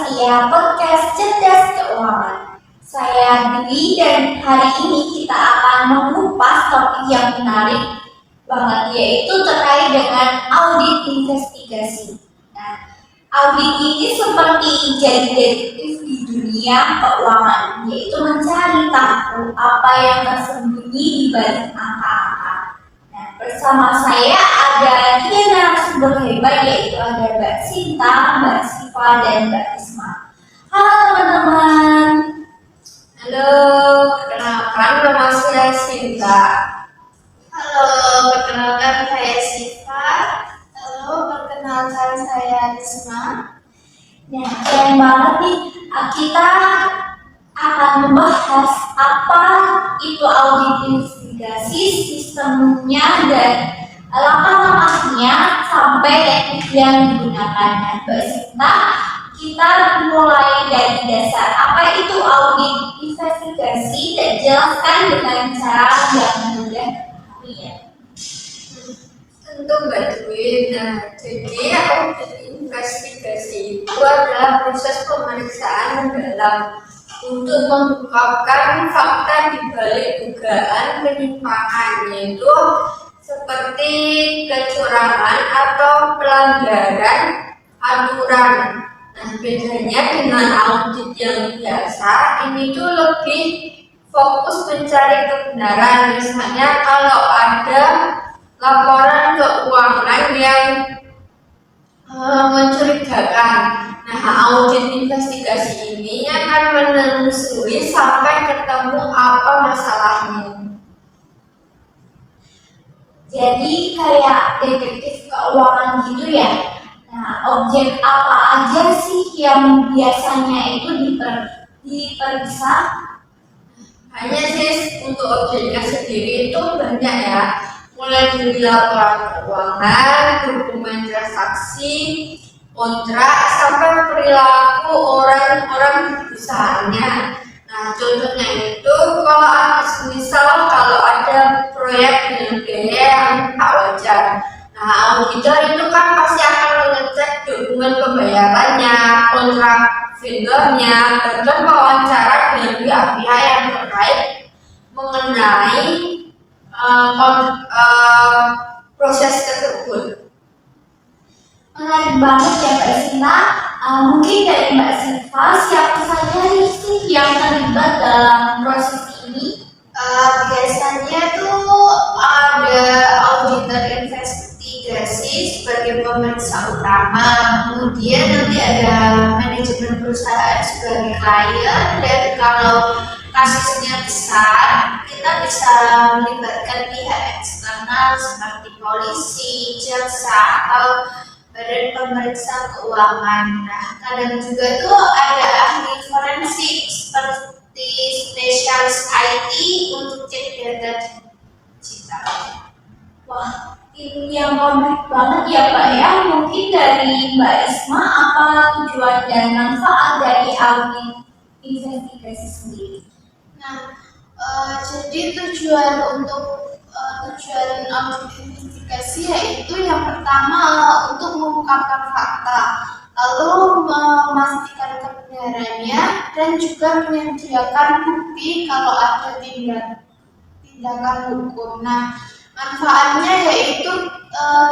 setia podcast Cerdas Keuangan. Saya Dwi dan hari ini kita akan mengupas topik yang menarik banget, yaitu terkait dengan audit investigasi. Nah, audit ini seperti jadi detektif di dunia keuangan, yaitu mencari tahu apa yang tersembunyi di balik angka-angka. Bersama saya ada 3 narasumber hebat, yaitu ada Mbak Sinta, Mbak Siva, dan Mbak Isma. Halo teman-teman. Halo, perkenalkan nama saya Sinta. Halo, perkenalkan saya Siva. Halo, perkenalkan saya Isma. Nah, keren banget nih, kita akan membahas apa itu audit investigasi, sistemnya, dan langkah-langkahnya sampai teknik yang digunakan. Nah, Mbak Sinta, kita mulai dari dasar. Apa itu audit investigasi dan jelaskan dengan cara yang mudah. Tentu Mbak Dwi. Jadi audit investigasi itu adalah proses pemeriksaan mendalam untuk mengungkapkan fakta di balik dugaan penyimpangan, yaitu seperti kecurangan atau pelanggaran aturan. Nah, bedanya dengan audit yang biasa, ini tuh lebih fokus mencari kebenaran. Misalnya kalau ada laporan keuangan yang mencurigakan, nah audit investigasi ini akan menelusuri sampai ketemu apa masalahnya. Jadi kayak detektif keuangan gitu ya. Nah, objek apa aja sih yang biasanya itu diperiksa? Hanya sih untuk objeknya sendiri itu banyak ya, mulai dari laporan keuangan, dokumen transaksi, kontrak, sampai perilaku orang-orang di perusahaannya. Nah, contohnya itu kalau misal kalau ada proyek dengan biaya yang tak wajar. Nah, auditor itu kan pasti akan mengecek dokumen pembayarannya, kontrak vendornya, bahkan wawancara dengan pihak-pihak yang terkait mengenai proses tersebut. Menarik banget ya Mbak Sinta. Mungkin dari Mbak Siva, siapa saja sih yang terlibat dalam proses ini? Biasanya tuh ada auditor investigasi sebagai pemeriksa utama, kemudian nanti ada manajemen perusahaan sebagai klien, dan kalau kasusnya besar kita bisa melibatkan pihak eksternal seperti polisi, jaksa, atau badan pemeriksa keuangan. Nah, kadang juga tuh ada ahli forensik seperti spesialis IT untuk cek data digital. Wah, ini yang komplit banget ya Pak ya. Mungkin dari Mbak Isma, apa tujuan dan manfaat dari audit investigasi sendiri? Nah, jadi tujuan audit investigasi yaitu yang pertama untuk mengungkapkan fakta, lalu memastikan kebenarannya, dan juga menyediakan bukti kalau ada tindakan hukum. Nah, manfaatnya yaitu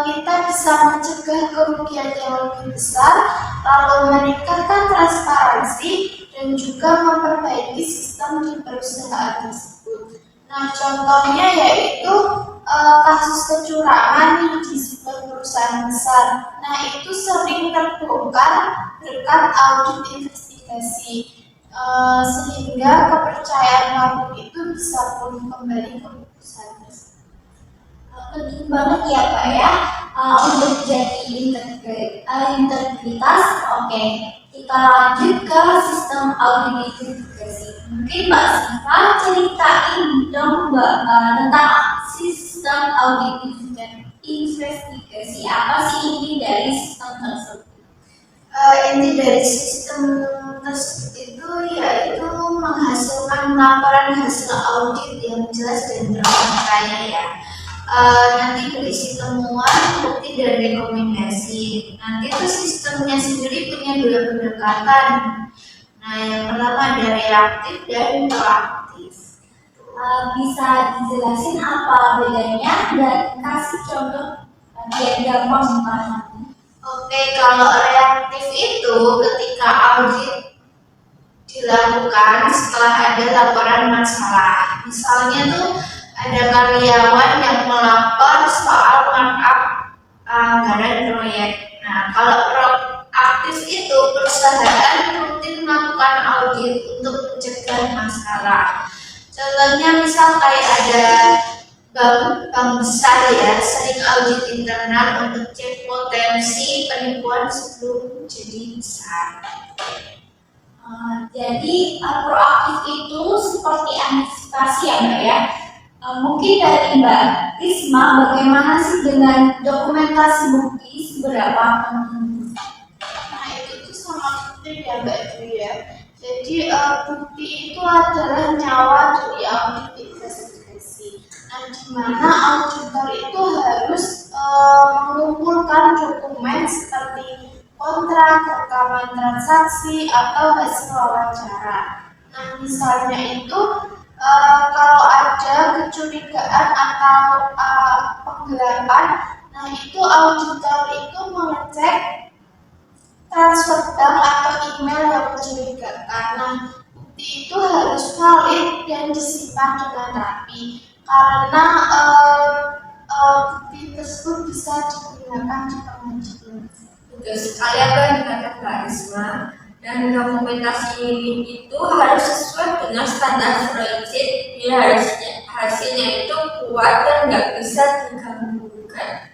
kita bisa mencegah kerugian yang lebih besar, lalu meningkatkan transparansi, dan juga memperbaiki sistem di perusahaan tersebut. Nah, contohnya yaitu kasus kecurangan di sebuah perusahaan besar. Nah, itu sering terbongkar berkat audit investigasi, sehingga kepercayaan publik itu bisa pulih kembali ke perusahaan tersebut. Penting banget ya Pak ya, untuk jadi integritas. Oke, kita lanjut ke sistem audit investigasi. Mungkin Mbak Siva ceritain dong Mbak tentang sistem audit investigasi. Apa sih inti dari sistem tersebut? Inti dari sistem tersebut itu yaitu menghasilkan laporan hasil audit yang jelas dan terpercaya ya. nanti berisi temuan, bukti, dan rekomendasi. Nanti tuh sistemnya sendiri punya dua pendekatan. Nah, yang pertama ada reaktif dan proaktif. Bisa dijelasin apa bedanya dan kasih contoh biar gampang memahami. Oke, kalau reaktif itu ketika audit dilakukan setelah ada laporan masalah. Misalnya tuh ada karyawan yang melapor soal markup anggaran proyek. Nah, kalau proaktif itu perusahaan rutin melakukan audit untuk mencegah masalah. Contohnya misal kayak ada bank besar ya, sering audit internal untuk cek potensi penipuan sebelum jadi besar. Jadi proaktif itu seperti antisipasi ya Mbak ya. Mungkin dari Mbak Risma, bagaimana sih dengan dokumentasi bukti seberapa penting? Nah, itu tuh sangat penting ya Mbak Dwi ya. Jadi bukti itu adalah nyawa dari audit investigasi. Nah, di mana auditor itu harus mengumpulkan dokumen seperti kontrak, rekaman transaksi, atau hasil wawancara. Nah, misalnya itu kalau ada kecurigaan atau penggelapan, nah itu auditor itu mengecek transfer bank atau email yang mencurigakan. Nah, bukti itu harus valid dan disimpan dengan rapi karena bukti tersebut bisa digunakan di pengadilan. Betul sekali apa yang dikatakan Mbak Risma, dan dokumentasi itu harus sesuai dengan standar forensik biar hasilnya itu kuat dan nggak bisa diganggukan.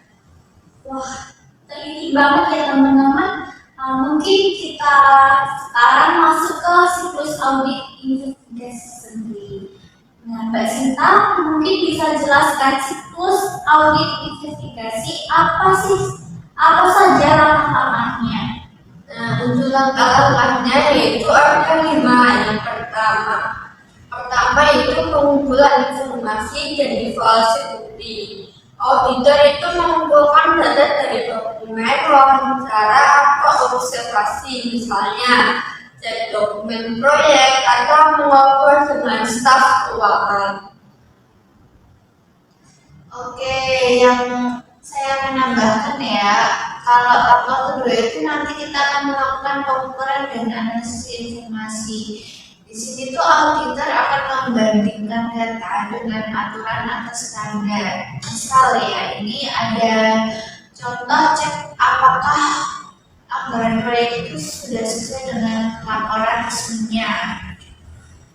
Wah, teliti banget ya teman-teman. Mungkin kita sekarang masuk ke siklus audit investigasi sendiri. Nah, Mbak Sinta mungkin bisa jelaskan siklus audit investigasi apa saja langkah-langkahnya. Nah, untuk langkah-langkahnya yaitu ada 5. Yang pertama itu pengumpulan informasi dan evaluasi bukti. Auditor itu mengumpulkan data dari dokumen, wawancara, atau observasi, misalnya cek dokumen proyek atau mengobrol dengan staf keuangan. Oke, yang saya menambahkan ya, kalau langkah kedua itu nanti kita akan melakukan pengukuran dan analisis informasi. Di sini tuh auditor akan membandingkan data dengan aturan atau standar. Misal ya, ini ada contoh cek apakah anggaran proyek itu sudah sesuai dengan laporan resminya.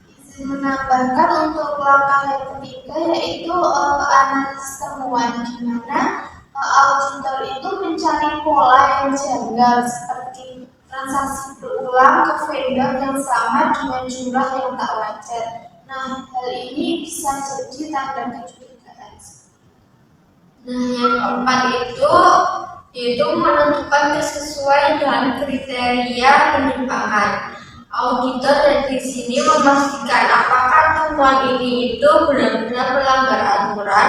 Izin menambahkan untuk langkah yang ketiga yaitu analisis temuan, di mana auditor itu mencari pola yang janggal seperti transaksi berulang ke vendor yang sama dengan jumlah yang tak wajar. Nah, hal ini bisa jadi tanda kecurigaan. Nah, yang keempat itu menentukan kesesuaian dengan kriteria penyimpangan. Auditor dari sini memastikan apakah temuan ini itu benar-benar melanggar aturan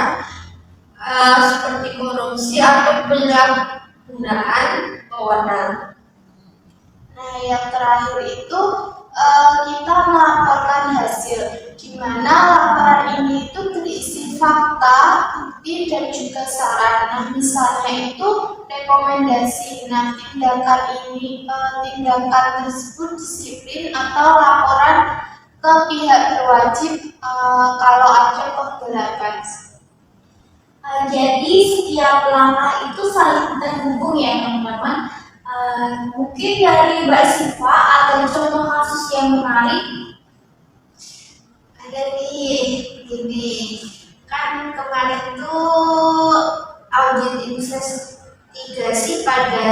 seperti korupsi atau penyalahgunaan wewenang. Nah, yang terakhir itu kita melaporkan hasil, di mana laporan ini itu berisi fakta, bukti, dan juga saran. Nah, misalnya itu rekomendasi. Nah, tindakan tersebut disiplin atau laporan ke pihak berwajib kalau ada penggelapan. Jadi setiap langkah itu saling terhubung ya teman-teman. Mungkin dari Mbak Siva ada contoh kasus yang menarik. Ada nih, gini kan kemarin tuh audit investigasi pada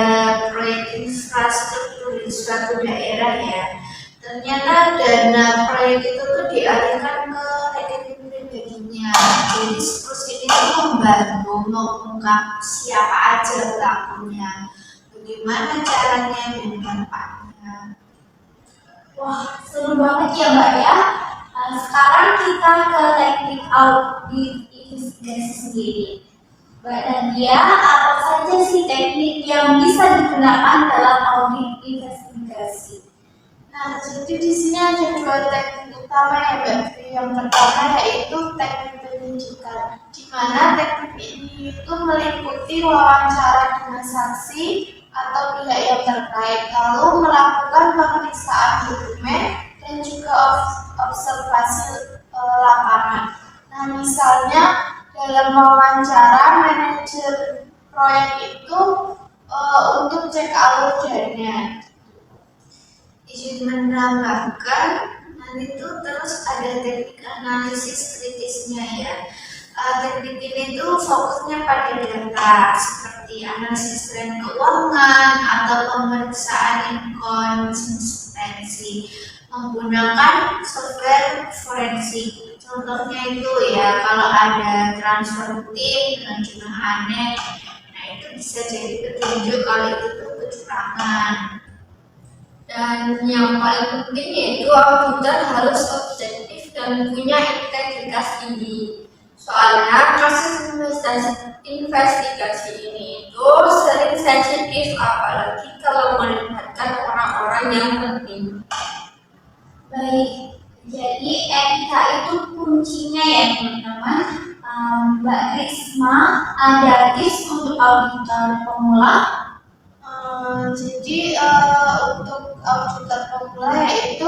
proyek infrastruktur di suatu daerah ya. Ternyata dana proyek itu tuh dialihkan ke rekening pribadinya. Jadi terus ini tuh membantu mengungkap siapa aja pelakunya, bagaimana caranya dan dampaknya. Wah, seru banget ya Mbak ya. Sekarang kita ke teknik audit investigasi sendiri. Mbak Nadia, apa saja sih teknik yang bisa digunakan dalam audit investigasi? Nah, jadi di sini ada dua teknik utama ya, Mbak. Yang pertama yaitu teknik penunjukan, di mana teknik ini itu meliputi wawancara dengan saksi atau pihak yang terkait, lalu melakukan pemeriksaan dokumen dan juga observasi lapangan. Nah, misalnya dalam wawancara manajer proyek itu untuk cek alur dana. Izin menambahkan, nanti itu terus ada teknik analisis kritisnya ya. Teknik ini tuh fokusnya pada data seperti analisis tren keuangan atau pemeriksaan inkonsistensi menggunakan software forensik. Contohnya itu ya, kalau ada transfer tim dengan jumlah aneh, nah itu bisa jadi petunjuk kalau itu tuh kecurangan. Dan yang paling penting yaitu auditor harus objektif dan punya integritas tinggi. Soalnya proses investigasi ini itu sering sensitif, apalagi kalau melibatkan orang-orang yang penting. Baik, jadi etika itu kuncinya ya teman-teman. Mbak Risma, ada tips untuk auditor pemula? Jadi untuk auditor pemula yaitu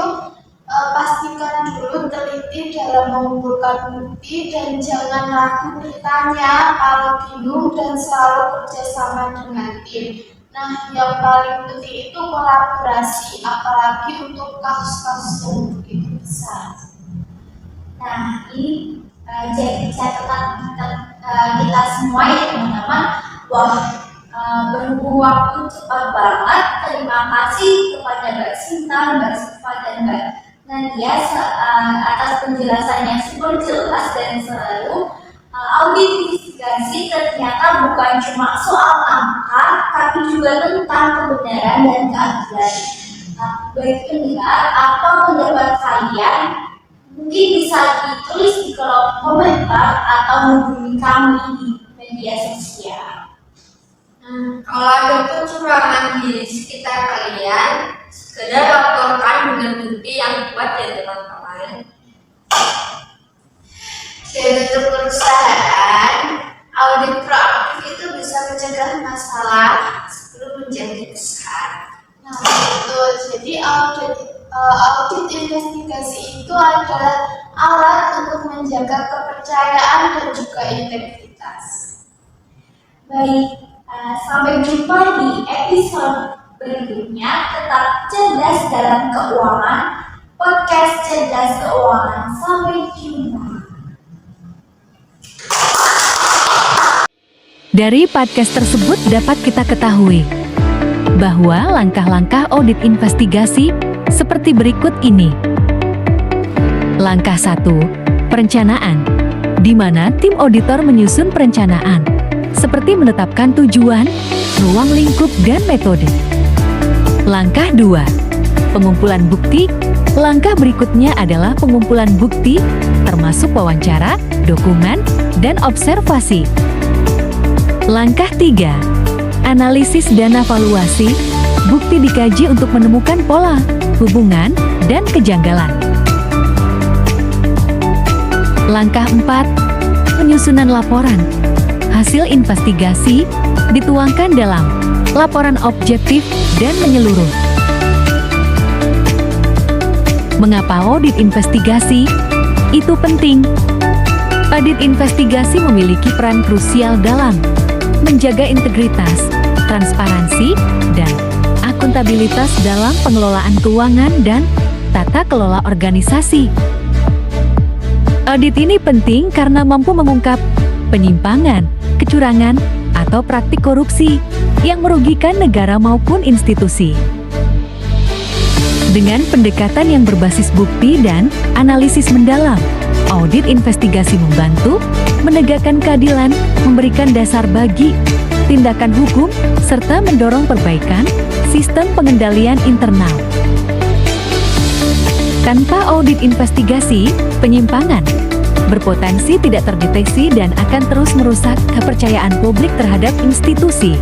pastikan dulu teliti dalam mengumpulkan bukti dan jangan ragu bertanya kalau bingung dan selalu kerjasama dengan tim. Nah, yang paling penting itu kolaborasi, apalagi untuk kasus-kasus yang begitu besar. Nah, ini jadi catatan kita semua ya teman-teman. Wah, berhubung waktu cepat banget. Terima kasih kepada Mbak Sinta, Mbak Siva, dan Mbak Nadia atas penjelasannya super jelas dan selalu. Audit investigasi ternyata bukan cuma soal angka, tapi juga tentang kebenaran dan keadilan. Baik pendengar, apa pendapat kalian? Mungkin bisa ditulis di kolom komentar atau hubungi kami di media sosial. Kalau ada kecurangan di sekitar kalian, segera laporkan dengan bukti yang kuat ya teman-teman. Dan untuk perusahaan, audit proaktif itu bisa mencegah masalah sebelum menjadi besar. Nah, betul. Jadi audit investigasi itu adalah alat untuk menjaga kepercayaan dan juga integritas. Baik, sampai jumpa di episode berikutnya. Tetap cerdas dalam keuangan, podcast cerdas keuangan. Sampai jumpa. Dari podcast tersebut dapat kita ketahui bahwa langkah-langkah audit investigasi seperti berikut ini. Langkah 1, perencanaan, di mana tim auditor menyusun perencanaan, seperti menetapkan tujuan, ruang lingkup, dan metode. Langkah 2, pengumpulan bukti. Langkah berikutnya adalah pengumpulan bukti, termasuk wawancara, dokumen, dan observasi. Langkah 3, analisis dan evaluasi. Bukti dikaji untuk menemukan pola, hubungan, dan kejanggalan. Langkah 4, penyusunan laporan. Hasil investigasi dituangkan dalam laporan objektif dan menyeluruh. Mengapa audit investigasi itu penting? Audit investigasi memiliki peran krusial dalam menjaga integritas, transparansi, dan akuntabilitas dalam pengelolaan keuangan dan tata kelola organisasi. Audit ini penting karena mampu mengungkap penyimpangan, kecurangan, atau praktik korupsi yang merugikan negara maupun institusi. Dengan pendekatan yang berbasis bukti dan analisis mendalam, audit investigasi membantu menegakkan keadilan, memberikan dasar bagi tindakan hukum, serta mendorong perbaikan sistem pengendalian internal. Tanpa audit investigasi, penyimpangan, berpotensi tidak terdeteksi dan akan terus merusak kepercayaan publik terhadap institusi.